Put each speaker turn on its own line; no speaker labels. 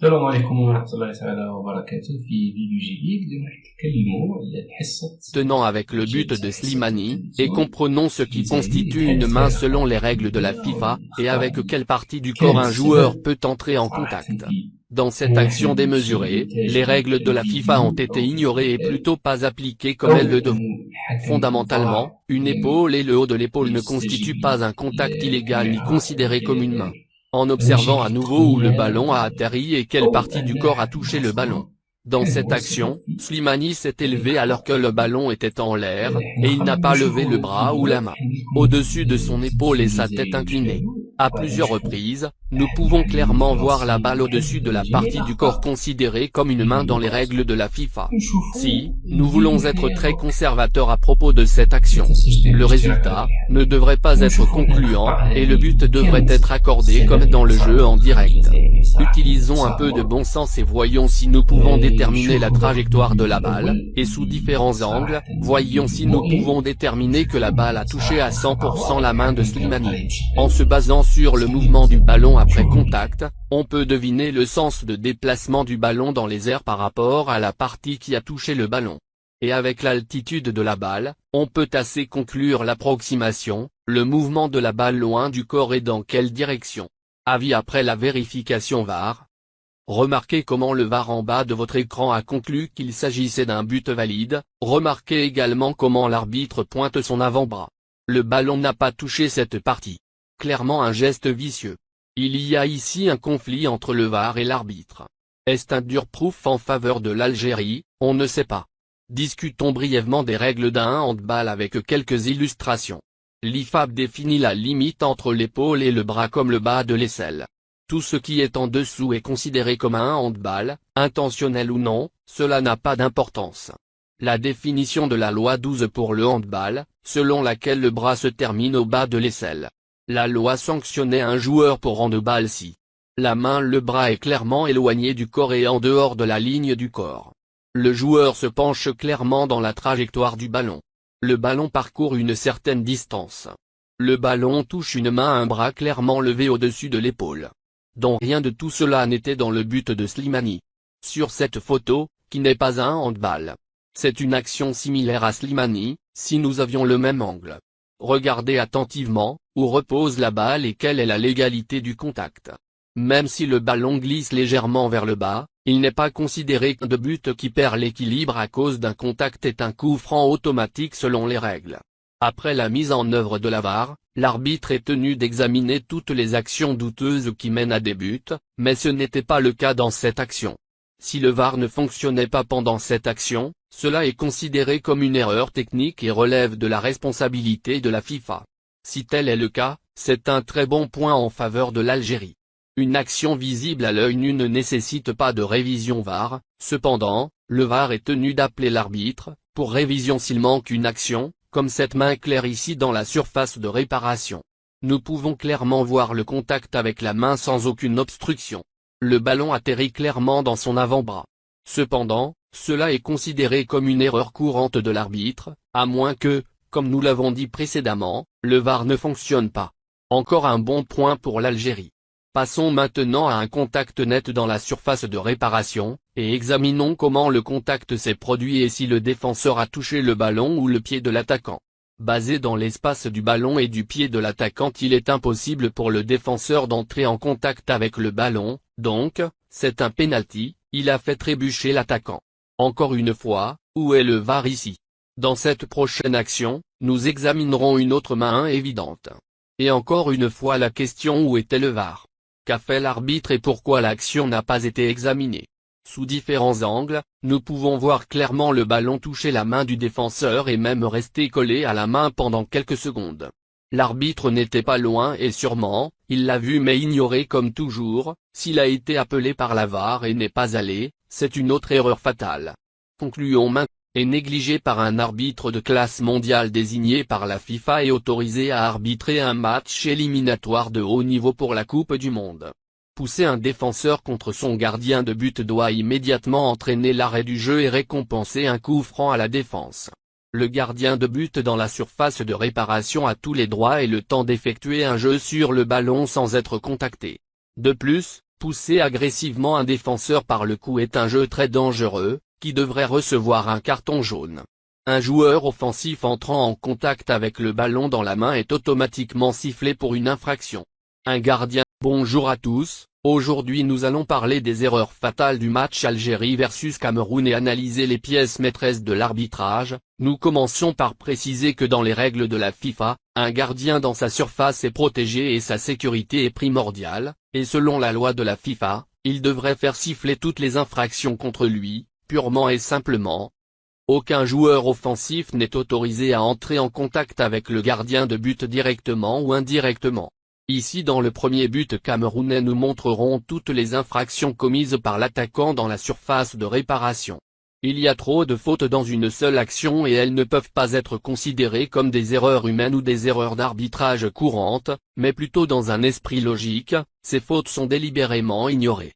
السلام عليكم ورحمة الله تعالى وبركاته. في فيديو جديد اليوم راح نتكلموا على حصة
Tenant avec le but
جلسة
de
حصة
Slimani, et
التلفزيون
comprenons ce
في
qui
تحديد
constitue
الحد
une main
الفارقة
selon les règles de la
التقنية
FIFA, et
والأخطاء
avec quelle partie du corps
كانت
un joueur
السبب
peut entrer en
صراحة
contact.
في
Dans cette
نجاح
action
السيد
démesurée,
إنتاج
les règles de la FIFA ont
الفيديو
été
أو في
ignorées et
الكتاب،
plutôt pas appliquées comme
أو
elles le
بأن
devaient.
الحكم الفار
Fondamentalement, une
لم
épaule et le haut de l'épaule ne
يستجب
constituent pas un contact illégal ni
للكاميرا
considéré comme une main.
لخلال
En observant à
المشاكل
nouveau où le
التقنية
ballon a atterri et quelle
أو
partie du
أن
corps a
حكم
touché le ballon.
الخصم
Dans
كان
cette
هو السبب
action,
في
Slimani s'est
هذه
élevé alors que
الخطأ.
le ballon était en l'air, et il
حنا
n'a
قبل
pas
نشوفوا
levé le bras ou
الفيديوهات
la main.
حنديركم
Au-dessus de son épaule et sa tête
الجزائريين
inclinée.
تابعوا
À plusieurs
ونشوفوا
reprises, nous
أحد
pouvons
المحللين
clairement voir la
الفرنسيين
balle au-dessus de
يحذر
la
جميع
partie du corps
الأخطاء
considérée comme une main dans les
الفيديوهات.
règles de la FIFA.
نشوفوا
Si, nous voulons
الفيديو
être
كحياة
très
دروك
conservateurs à propos de cette action,
لتسجيل
le
الاشتراك هذا
résultat
الحل
ne devrait pas être
ونشوفوا أن
concluant,
الأخطاء
et le
هذه
but devrait
كانت
être accordé
السبب
comme
في
dans le jeu
إصابة
en
الخلية
direct.
الجزائري صراحة
Utilisons un peu de
إصابة.
bon sens et voyons si nous pouvons déterminer la
نشوفوا دروك
trajectoire de
الفيديو
la balle,
الأول
et sous
اللي
différents angles,
صراحة
voyons
فيديو
si nous
مؤلم.
pouvons déterminer que la balle a touché à
صراحة خطأ
100% la
واضح
main de
حكم كان
Slimani.
قريب
En
جدا
se basant sur le
صحيح
mouvement du ballon après
نشوفوا
contact, on peut deviner le sens de déplacement du ballon dans les airs par rapport à la partie qui a touché le ballon. Et avec l'altitude de la balle, on peut assez conclure l'approximation, le mouvement de la balle loin du corps et dans quelle direction. Avis après la vérification VAR. Remarquez comment le VAR en bas de votre écran a conclu qu'il s'agissait d'un but valide. Remarquez également comment l'arbitre pointe son avant-bras. Le ballon n'a pas touché cette partie. Clairement un geste vicieux. Il y a ici un conflit entre le VAR et l'arbitre. Est-ce un dur proof en faveur de l'Algérie? On ne sait pas. Discutons brièvement des règles d'un handball avec quelques illustrations. L'IFAB définit la limite entre l'épaule et le bras comme le bas de l'aisselle. Tout ce qui est en dessous est considéré comme un handball, intentionnel ou non, cela n'a pas d'importance. La définition de la loi 12 pour le handball, selon laquelle le bras se termine au bas de l'aisselle. La loi sanctionnait un joueur pour handball si le bras est clairement éloigné du corps et en dehors de la ligne du corps. Le joueur se penche clairement dans la trajectoire du ballon. Le ballon parcourt une certaine distance. Le ballon touche une main à un bras clairement levé au-dessus de l'épaule. Donc rien de tout cela n'était dans le but de Slimani. Sur cette photo, qui n'est pas un handball. C'est une action similaire à Slimani, si nous avions le même angle. Regardez attentivement, où repose la balle et quelle est la légalité du contact. Même si le ballon glisse légèrement vers le bas, il n'est pas considéré qu'un but qui perd l'équilibre à cause d'un contact est un coup franc automatique selon les règles. Après la mise en œuvre de la VAR, l'arbitre est tenu d'examiner toutes les actions douteuses qui mènent à des buts, mais ce n'était pas le cas dans cette action. Si le VAR ne fonctionnait pas pendant cette action, cela est considéré comme une erreur technique et relève de la responsabilité de la FIFA. Si tel est le cas, c'est un très bon point en faveur de l'Algérie. Une action visible à l'œil nu ne nécessite pas de révision VAR, cependant, le VAR est tenu d'appeler l'arbitre, pour révision s'il manque une action, comme cette main claire ici dans la surface de réparation. Nous pouvons clairement voir le contact avec la main sans aucune obstruction. Le ballon atterrit clairement dans son avant-bras. Cependant, cela est considéré comme une erreur courante de l'arbitre, à moins que, comme nous l'avons dit précédemment, le VAR ne fonctionne pas. Encore un bon point pour l'Algérie. Passons maintenant à un contact net dans la surface de réparation, et examinons comment le contact s'est produit et si le défenseur a touché le ballon ou le pied de l'attaquant. Basé dans l'espace du ballon et du pied de l'attaquant, il est impossible pour le défenseur d'entrer en contact avec le ballon, donc, c'est un penalty, il a fait trébucher l'attaquant. Encore une fois, où est le VAR ici? Dans cette prochaine action, nous examinerons une autre main évidente. Et encore une fois la question, où était le VAR? Qu'a fait l'arbitre et pourquoi l'action n'a pas été examinée? Sous différents angles, nous pouvons voir clairement le ballon toucher la main du défenseur et même rester collé à la main pendant quelques secondes. L'arbitre n'était pas loin et sûrement, il l'a vu mais ignoré comme toujours. S'il a été appelé par la VAR et n'est pas allé, c'est une autre erreur fatale. Concluons maintenant. Est négligé par un arbitre de classe mondiale désigné par la FIFA et autorisé à arbitrer un match éliminatoire de haut niveau pour la Coupe du Monde. Pousser un défenseur contre son gardien de but doit immédiatement entraîner l'arrêt du jeu et récompenser un coup franc à la défense. Le gardien de but dans la surface de réparation a tous les droits et le temps d'effectuer un jeu sur le ballon sans être contacté. De plus, Pousser agressivement un défenseur par le cou est un jeu très dangereux, qui devrait recevoir un carton jaune. Un joueur offensif entrant en contact avec le ballon dans la main est automatiquement sifflé pour une infraction. Un gardien. Bonjour à tous, aujourd'hui nous allons parler des erreurs fatales du match Algérie versus Cameroun et analyser les pièces maîtresses de l'arbitrage. Nous commençons par préciser que dans les règles de la FIFA, un gardien dans sa surface est protégé et sa sécurité est primordiale, et selon la loi de la FIFA, il devrait faire siffler toutes les infractions contre lui, purement et simplement. Aucun joueur offensif n'est autorisé à entrer en contact avec le gardien de but directement ou indirectement. Ici dans le premier but camerounais nous montrerons toutes les infractions commises par l'attaquant dans la surface de réparation. Il y a trop de fautes dans une seule action et elles ne peuvent pas être considérées comme des erreurs humaines ou des erreurs d'arbitrage courantes, mais plutôt dans un esprit logique, ces fautes sont délibérément ignorées.